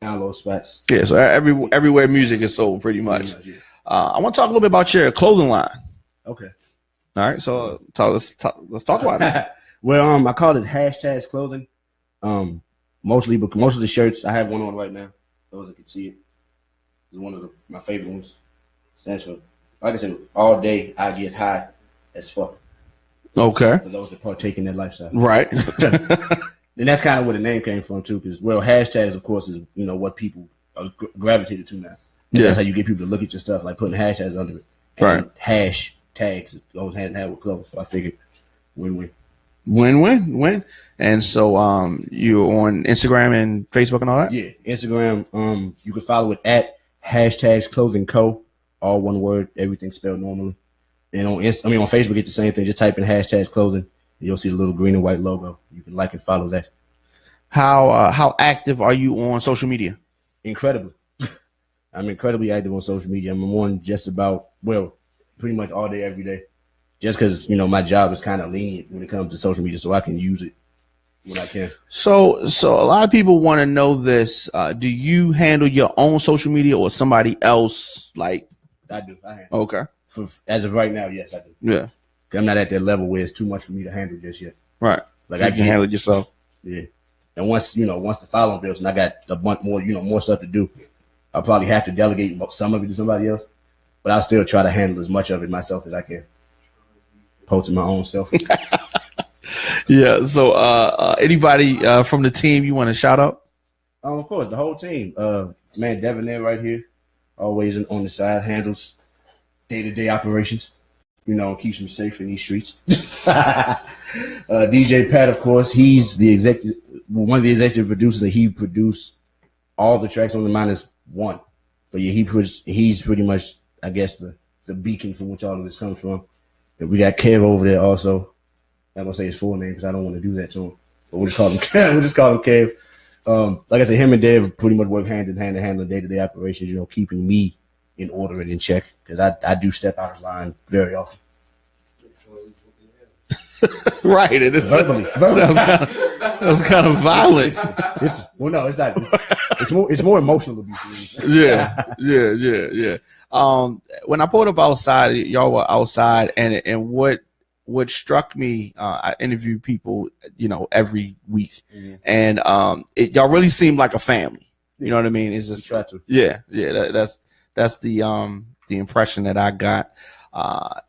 download spots. Yeah, so everywhere music is sold, pretty much. Yeah. I want to talk a little bit about your clothing line. Okay. All right, so let's talk about it. Well, I call it hashtags clothing. Mostly, but most of the shirts I have one on right now. Those that can see it. It's one of my favorite ones. Stands for, like I said, all day I get high as fuck. Okay. For those that partake in that lifestyle. Right. And that's kind of where the name came from too, because hashtags, of course, is what people are gravitated to now. Yeah. That's how you get people to look at your stuff, like putting hashtags under it. And right. Hash tags goes hand in hand with clothes. So I figured win-win. Win. And so you're on Instagram and Facebook and all that? Yeah, Instagram. You can follow it at hashtags clothing co. All one word, everything spelled normally. And on Facebook, it's the same thing. Just type in hashtags clothing. You'll see the little green and white logo. You can like and follow that. How active are you on social media? Incredibly. I'm incredibly active on social media. I'm on just about, pretty much all day, every day. Just because, my job is kind of lenient when it comes to social media, so I can use it when I can. So a lot of people want to know this. Do you handle your own social media or somebody else? Like, I do. I handle. Okay. As of right now, yes, I do. Yeah. I'm not at that level where it's too much for me to handle just yet. Right. Like so I can handle it yourself. Yeah. And once the following builds and I got a bunch more, more stuff to do, I'll probably have to delegate some of it to somebody else. But I'll still try to handle as much of it myself as I can. Posting my own self. Yeah. So anybody from the team you want to shout out? Of course, the whole team. Man, Devin there right here. Always on the side, handles day-to-day operations. Keeps me safe in these streets. DJ Pat, of course, he's one of the executive producers, and he produced all the tracks on the minus one. But yeah, he's pretty much, I guess, the beacon from which all of this comes from. And we got Kev over there also. I'm gonna say his full name because I don't want to do that to him. But we'll just call him Kev. Like I said, him and Dev pretty much work hand in hand to handle day-to-day operations, keeping me in order and in check, because I do step out of line very often. Right, and it sounds kind of violent. It's not. It's more emotional abuse. Yeah. When I pulled up outside, y'all were outside, and what struck me, I interview people, every week, mm-hmm. and y'all really seem like a family. You know what I mean? It's just yeah. That's the impression that I got.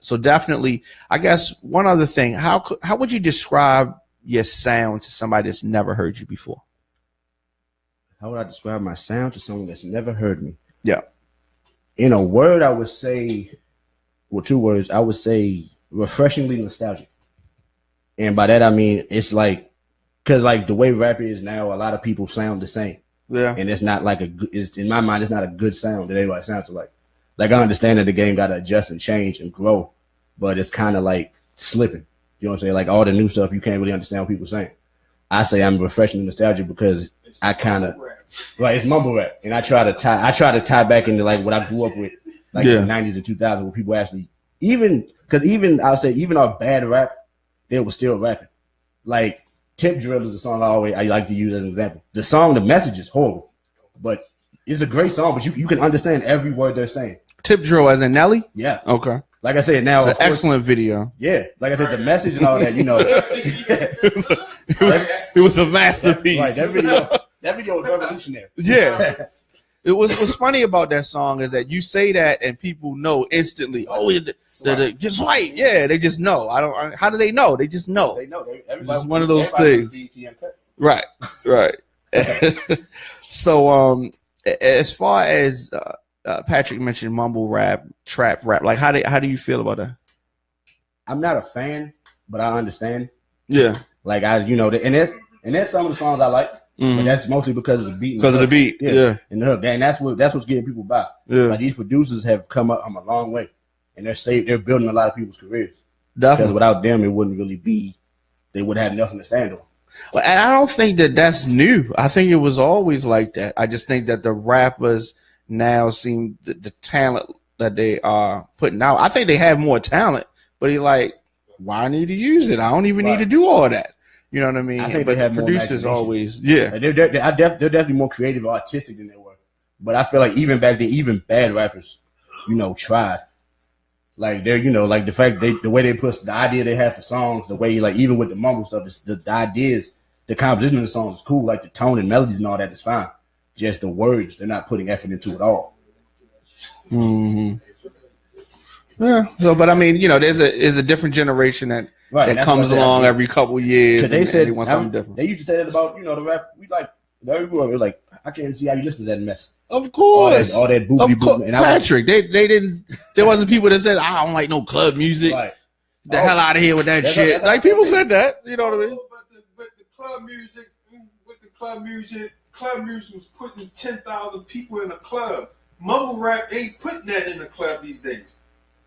So definitely, I guess one other thing, how would you describe your sound to somebody that's never heard you before? How would I describe my sound to someone that's never heard me? Yeah. In a word, I would say, two words, I would say refreshingly nostalgic. And by that, I mean, it's like, because like the way rap is now, a lot of people sound the same. Yeah. And it's not like in my mind, it's not a good sound that everybody sounds like. Like, I understand that the game got to adjust and change and grow, but it's kind of like slipping. You know what I'm saying? Like, all the new stuff, you can't really understand what people are saying. I say I'm refreshingly nostalgic because I kind of, right, it's mumble rap. And I try to tie back into like what I grew up with, like in the 90s and 2000s, where people actually, I'll say, even our bad rap, they were still rapping. Like, Tip Drill is a song I like to use as an example. The message is horrible, but it's a great song, but you can understand every word they're saying. Tip Drill as in Nelly? Yeah. Okay. Like I said, now it's an excellent video. Yeah. Like I said, the message and all that, it was a masterpiece. Right. That video was revolutionary. Yeah. What's funny about that song is that you say that and people know instantly. Oh, just right. Yeah, they just know. How do they know? They just know. They know. It's one of those things. Right. So, as far as Patrick mentioned, mumble rap, trap rap, like how do you feel about that? I'm not a fan, but I understand. Yeah. Like and that's some of the songs I like. Mm-hmm. But that's mostly because of the beat. Because of the beat, yeah. And the hook, and that's what's getting people by. Yeah. Like, these producers have come up a long way, and they're building a lot of people's careers. Definitely. Because without them, it wouldn't really be. They would have nothing to stand on. Well, and I don't think that's new. I think it was always like that. I just think that the rappers now seem the talent that they are putting out. I think they have more talent, but you're like, why I need to use it? I don't even need to do all that. You know what I mean? I think but they have more producers imagination. always, yeah. Like, they're definitely more creative or artistic than they were. But I feel like even back then, even bad rappers, tried. Like they're, like the fact the way they put the idea they have for songs, the way like even with the mumble stuff, the ideas, the composition of the songs is cool. Like the tone and melodies and all that is fine. Just the words, they're not putting effort into it all. Mm-hmm. Yeah. So, but I mean, there's a different generation that comes along every couple years. Because they said they want something different. They used to say that about the rap. We like very good. We're like, I can't see how you listen to that mess. Of course, all that boopy. And Patrick, they didn't. There wasn't people that said I don't like no club music. Right. The hell out of here with that shit. That's like people said that. You know what I mean? But the club music, club music was putting 10,000 people in a club. Mumble rap ain't putting that in the club these days.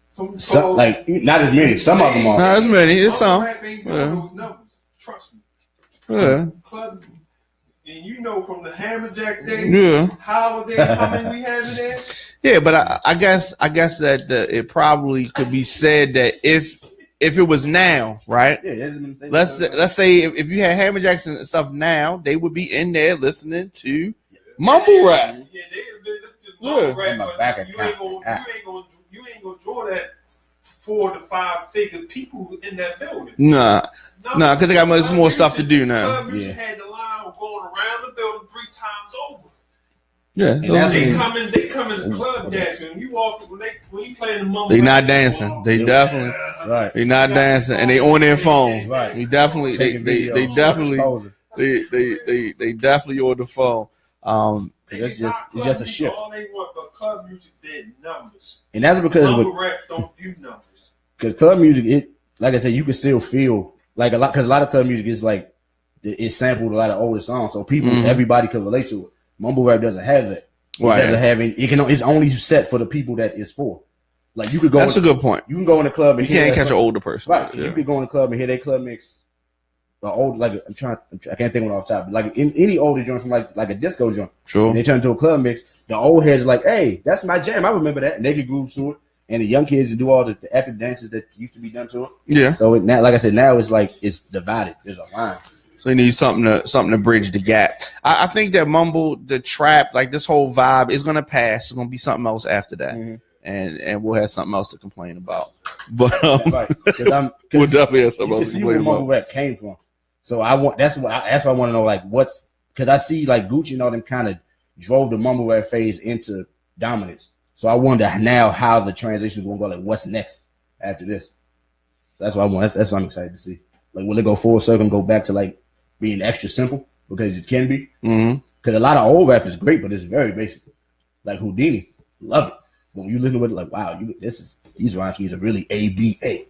Some, like not as many. Some of them are. Not as many. It's some. Rap ain't doing those numbers. Trust me. Yeah. Club. And from the Hammerjacks days, Holiday coming we having there. Yeah, but I guess that it probably could be said that if it was now, right? Yeah, let's say if you had Hammerjacks and stuff now, they would be in there listening to mumble rap. Yeah, they listen to mumble rap, but you ain't gonna draw that 4 to 5 figure people in that building. Nah, because they got much more stuff to do now. Club music had the line going around the building 3 times over. Yeah, they come in the club dancing. You walk when you play in the mumble. They not dancing. They definitely right. They not dancing, and they on their phone. Right. They definitely they definitely on the phone. It's just a shift. All they want for club music, they're numbers. And that's because mumble rap don't do numbers. Because club music, like I said, you can still feel like a lot of club music is like it sampled a lot of older songs, so everybody can relate to it. Mumble rap doesn't have that. It doesn't have any. It's only set for the people that it's for. Like you could go. That's a good point. You can go in the club and you can't catch an older person, right? Yeah. You could go in the club and hear their club mix. Old I can't think of it off the top. Like in any older joint from like a disco joint, sure. And they turn into a club mix. The old heads are like, hey, that's my jam. I remember that, and they could groove to it. And the young kids do all the epic dances that used to be done to it. Yeah. So now, like I said, now it's like it's divided. There's a line. So you need something to bridge the gap. I think that mumble, the trap, like this whole vibe is gonna pass. It's gonna be something else after that, and we'll have something else to complain about. But right. We'll definitely have something else to complain complain about. Mumble rap came from. So that's what I want to know. Like what's because I see like Gucci and all them kind of drove the mumble rap phase into dominance. So I wonder now how the transition is going to go. Like what's next after this? So that's what I want. That's what I'm excited to see. Like will it go full circle and go back to like being extra simple because it can be. Because a lot of old rap is great, but it's very basic. Like Houdini, love it. When you listen to it, like wow, these rhyme schemes are really ABA.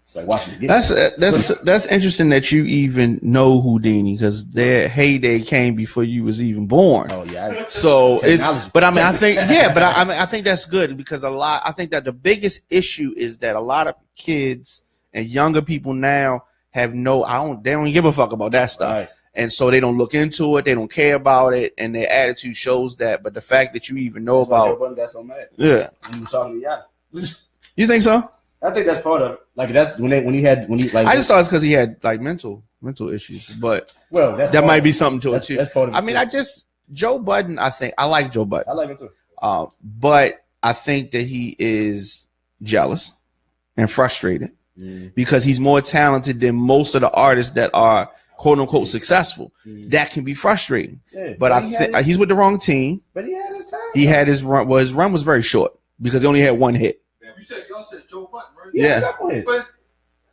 It's like watching it. That's interesting that you even know Houdini because their heyday came before you was even born. Oh yeah. So I think that's good because I think that the biggest issue is that a lot of kids and younger people now have they don't give a fuck about that stuff. Right. And so they don't look into it, they don't care about it, and their attitude shows that. But the fact that you even know about Budden got so mad. Yeah. He was talking to y'all. You think so? I think that's part of it. Like that's when he I just thought it's because he had like mental issues, but that might be something to it too. That's part of it. I mean, Joe Budden. I like Joe Budden. I like him too. But I think that he is jealous and frustrated because he's more talented than most of the artists that are quote unquote successful. That can be frustrating. Yeah, but I think he's with the wrong team. But he had his time. He had his run. Well, his run was very short because he only had one hit. Y'all said Joe Budden, right? Yeah. But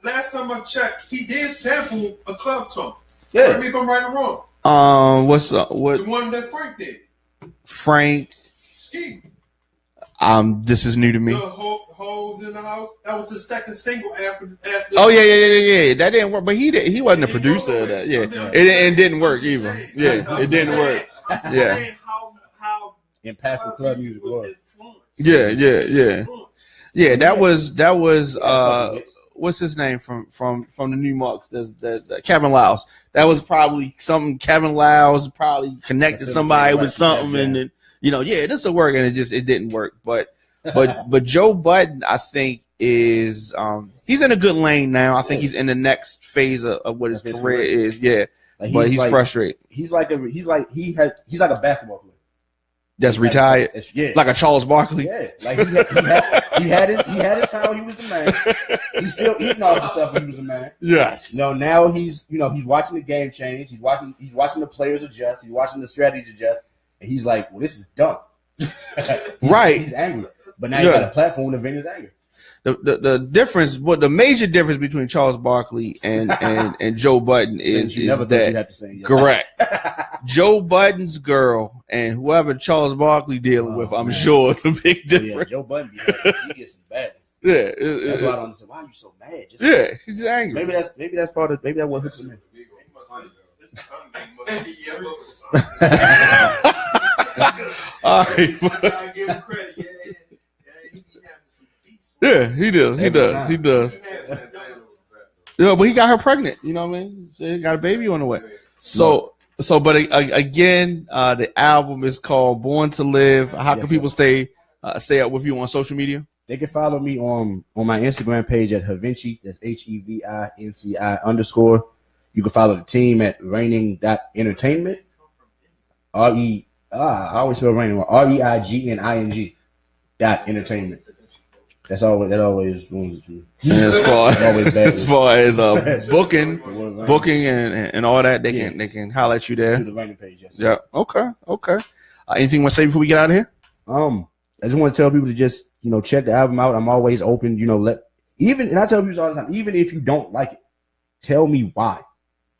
last time I checked, he did sample a club song. Yeah. Correct me if I'm right or wrong. What? The one that Frank did. Frank. Ski. This is new to me. The Hoes in the House. That was the second single after. Oh yeah. That didn't work, but he wasn't a producer of that. Yeah, it didn't work either. Yeah, it didn't work. Yeah. How impactful club music was. Yeah, that was what's his name from the New Marks? There's Kevin Lyles. That was probably something Kevin Lyles probably connected somebody with something, and then, this will work, and it didn't work. But Joe Budden, I think is he's in a good lane now. I think he's in the next phase of what his career is. Yeah, like but he's frustrated. He's like a basketball player. That's retired. Like a Charles Barkley. Yeah, like he had it time when he was the man. He's still eating all the stuff when he was the man. Yes. No, now he's watching the game change. He's watching the players adjust. He's watching the strategy adjust, and he's like, "Well, this is dumb." Right. He's angry, but now he got a platform to vent his anger. The difference, what the major difference between Charles Barkley and Joe Budden is that correct. Joe Budden's girl and whoever Charles Barkley dealing with, I'm sure it's a big difference. Yeah, Joe Budden, he gets some badness. Yeah, that's why I don't understand. Why are you so mad? He's angry. Maybe that's part of maybe that what hooks him in. All right. Yeah, he does. Yeah, but he got her pregnant. You know what I mean? He got a baby on the way. But again, the album is called Born to Live. How can people stay up with you on social media? They can follow me on my Instagram page at Hevinci. That's HEVINCI_. You can follow the team at Raining.entertainment. I always spell Raining REIGNING .entertainment. That always ruins it. As far as booking and all that, they can holler at you there. To the Raining page, yes. Yeah. Okay. Anything you want to say before we get out of here? I just want to tell people to just check the album out. I'm always open. And I tell people all the time, even if you don't like it, tell me why.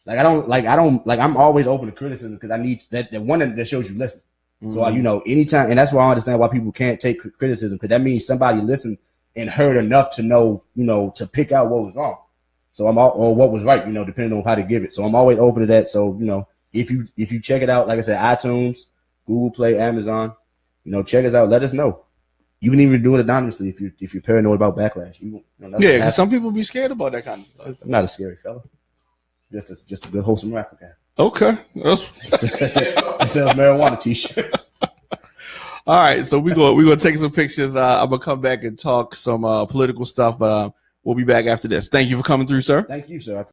I'm always open to criticism because I need that one that shows you listen. Mm-hmm. So anytime, and that's why I understand why people can't take criticism because that means somebody listened and heard enough to know, to pick out what was wrong. So or what was right, depending on how to give it. So I'm always open to that. So, if you check it out, like I said, iTunes, Google Play, Amazon, check us out. Let us know. You can even do it anonymously if you're paranoid about backlash. Because some people be scared about that kind of stuff. I'm not a scary fella. Just a good wholesome rapper guy. Okay. It sells marijuana t-shirts. All right, so we're gonna take some pictures. I'm gonna come back and talk some political stuff, but we'll be back after this. Thank you for coming through, sir. Thank you, sir.